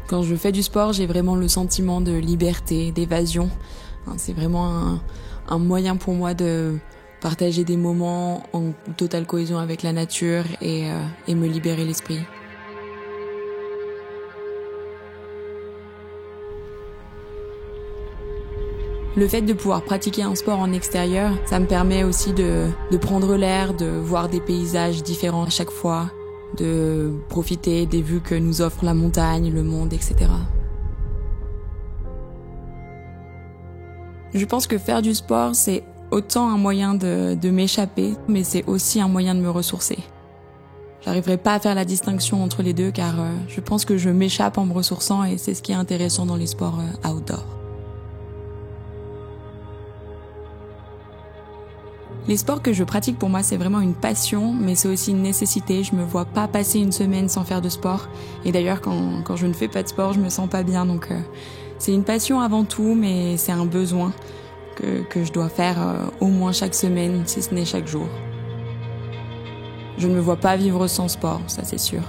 Quand je fais du sport, j'ai vraiment le sentiment de liberté, d'évasion. C'est vraiment un moyen pour moi de partager des moments en totale cohésion avec la nature et me libérer l'esprit. Le fait de pouvoir pratiquer un sport en extérieur, ça me permet aussi de prendre l'air, de voir des paysages différents à chaque fois, de profiter des vues que nous offre la montagne, le monde, etc. Je pense que faire du sport, c'est autant un moyen de m'échapper, mais c'est aussi un moyen de me ressourcer. J'arriverai pas à faire la distinction entre les deux car je pense que je m'échappe en me ressourçant et c'est ce qui est intéressant dans les sports outdoor. Les sports que je pratique pour moi, c'est vraiment une passion, mais c'est aussi une nécessité. Je me vois pas passer une semaine sans faire de sport. Et d'ailleurs, quand je ne fais pas de sport, je me sens pas bien. Donc, c'est une passion avant tout, mais c'est un besoin que je dois faire au moins chaque semaine, si ce n'est chaque jour. Je ne me vois pas vivre sans sport, ça c'est sûr.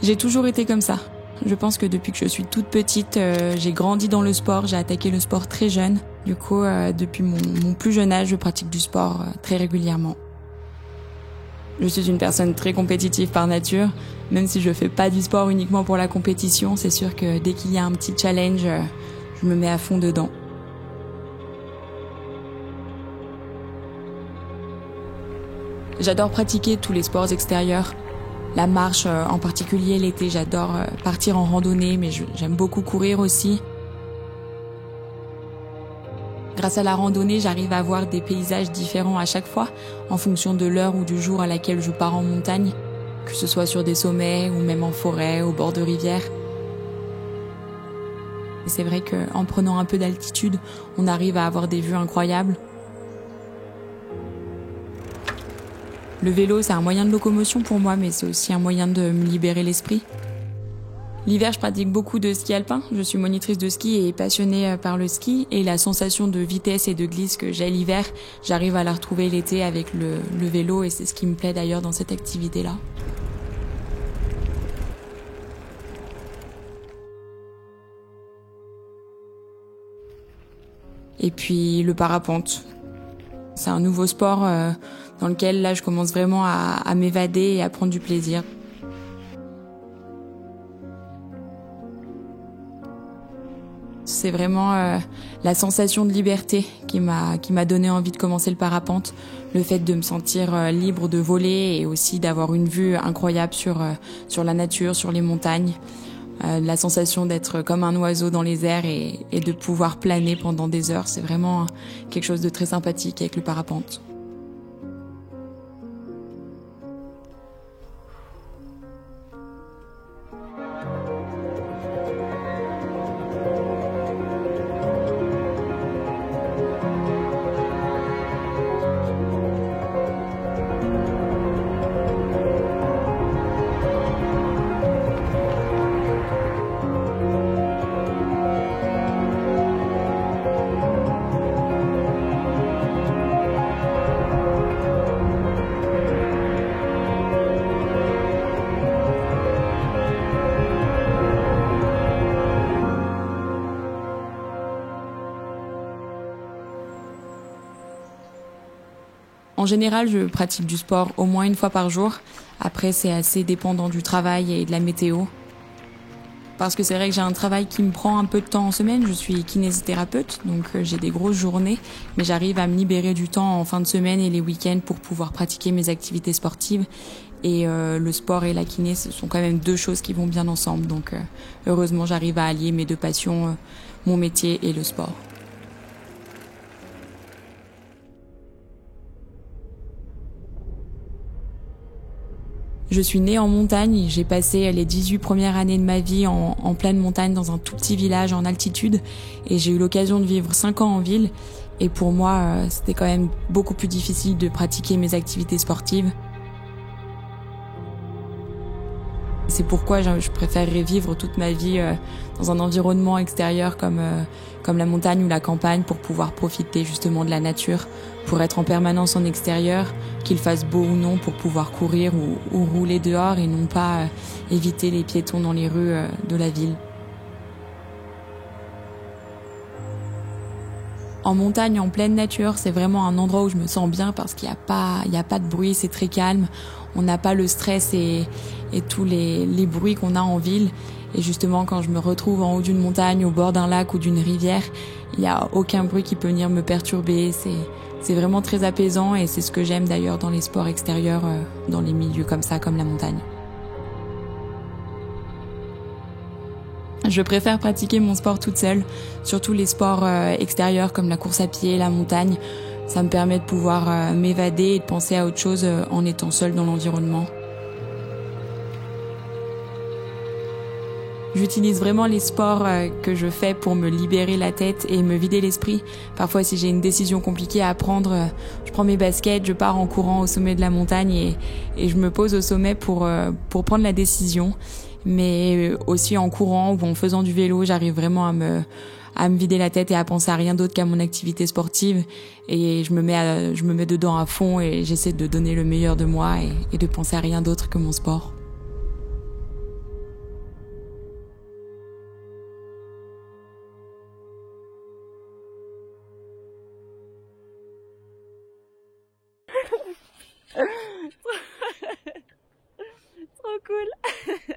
J'ai toujours été comme ça. Je pense que depuis que je suis toute petite, j'ai grandi dans le sport, j'ai attaqué le sport très jeune. Du coup, depuis mon plus jeune âge, je pratique du sport très régulièrement. Je suis une personne très compétitive par nature. Même si je fais pas du sport uniquement pour la compétition, c'est sûr que dès qu'il y a un petit challenge, je me mets à fond dedans. J'adore pratiquer tous les sports extérieurs. La marche en particulier l'été, j'adore partir en randonnée, mais j'aime beaucoup courir aussi. Grâce à la randonnée, j'arrive à voir des paysages différents à chaque fois, en fonction de l'heure ou du jour à laquelle je pars en montagne, que ce soit sur des sommets ou même en forêt, au bord de rivières. Et c'est vrai qu'en prenant un peu d'altitude, on arrive à avoir des vues incroyables. Le vélo, c'est un moyen de locomotion pour moi, mais c'est aussi un moyen de me libérer l'esprit. L'hiver, je pratique beaucoup de ski alpin. Je suis monitrice de ski et passionnée par le ski. Et la sensation de vitesse et de glisse que j'ai l'hiver, j'arrive à la retrouver l'été avec le vélo. Et c'est ce qui me plaît d'ailleurs dans cette activité-là. Et puis le parapente. C'est un nouveau sport dans lequel là, je commence vraiment à m'évader et à prendre du plaisir. C'est vraiment la sensation de liberté qui m'a donné envie de commencer le parapente. Le fait de me sentir libre de voler et aussi d'avoir une vue incroyable sur la nature, sur les montagnes. La sensation d'être comme un oiseau dans les airs et de pouvoir planer pendant des heures. C'est vraiment quelque chose de très sympathique avec le parapente. En général, je pratique du sport au moins une fois par jour. Après, c'est assez dépendant du travail et de la météo. Parce que c'est vrai que j'ai un travail qui me prend un peu de temps en semaine. Je suis kinésithérapeute, donc j'ai des grosses journées. Mais j'arrive à me libérer du temps en fin de semaine et les week-ends pour pouvoir pratiquer mes activités sportives. Et le sport et la kiné, ce sont quand même deux choses qui vont bien ensemble. Donc heureusement, j'arrive à allier mes deux passions, mon métier et le sport. Je suis née en montagne, j'ai passé les 18 premières années de ma vie en pleine montagne dans un tout petit village en altitude et j'ai eu l'occasion de vivre 5 ans en ville et pour moi c'était quand même beaucoup plus difficile de pratiquer mes activités sportives. C'est pourquoi je préférerais vivre toute ma vie dans un environnement extérieur comme la montagne ou la campagne pour pouvoir profiter justement de la nature, pour être en permanence en extérieur, qu'il fasse beau ou non, pour pouvoir courir ou rouler dehors et non pas éviter les piétons dans les rues de la ville. En montagne, en pleine nature, c'est vraiment un endroit où je me sens bien parce qu'il y a pas de bruit, c'est très calme. On n'a pas le stress et tous les bruits qu'on a en ville. Et justement, quand je me retrouve en haut d'une montagne, au bord d'un lac ou d'une rivière, il n'y a aucun bruit qui peut venir me perturber. C'est vraiment très apaisant et c'est ce que j'aime d'ailleurs dans les sports extérieurs, dans les milieux comme ça, comme la montagne. Je préfère pratiquer mon sport toute seule, surtout les sports extérieurs comme la course à pied, la montagne. Ça me permet de pouvoir m'évader et de penser à autre chose en étant seule dans l'environnement. J'utilise vraiment les sports que je fais pour me libérer la tête et me vider l'esprit. Parfois, si j'ai une décision compliquée à prendre, je prends mes baskets, je pars en courant au sommet de la montagne et je me pose au sommet pour prendre la décision. Mais aussi en courant ou en faisant du vélo, j'arrive vraiment à me vider la tête et à penser à rien d'autre qu'à mon activité sportive. Et je me mets dedans à fond et j'essaie de donner le meilleur de moi et de penser à rien d'autre que mon sport. Trop cool.